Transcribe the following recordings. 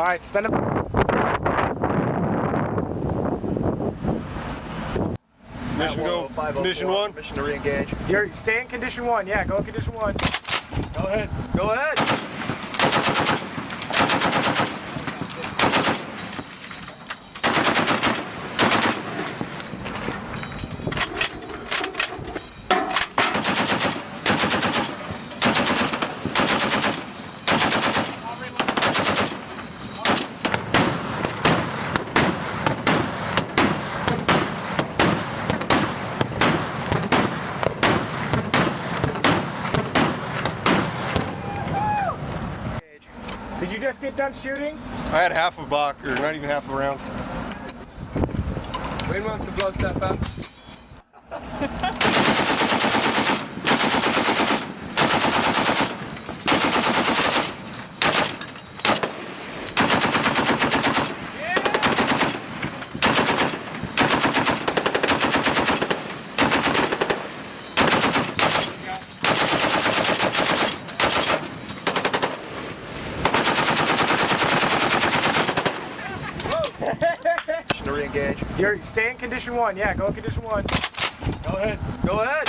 All right, spend a... Mission go. Condition 1. Mission to re-engage. You're stay in condition 1. Yeah, go in condition 1. Go ahead. Go ahead. Did you just get done shooting? I had half a block, or not even half a round. Wayne wants to blow stuff up. Mission to re-engage. You're stay in condition 1. Yeah, go in condition 1. Go ahead. Go ahead.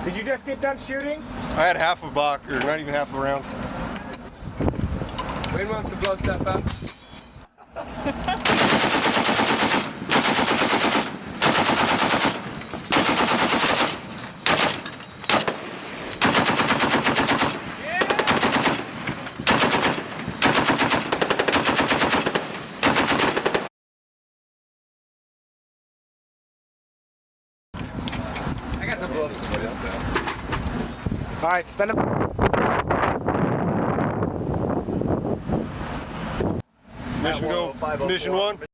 Did you just get done shooting? I had half a block, or not even half a round. Wayne wants to blow stuff up. I got to blow somebody up there. All right, spend a... Mission go. Condition 1.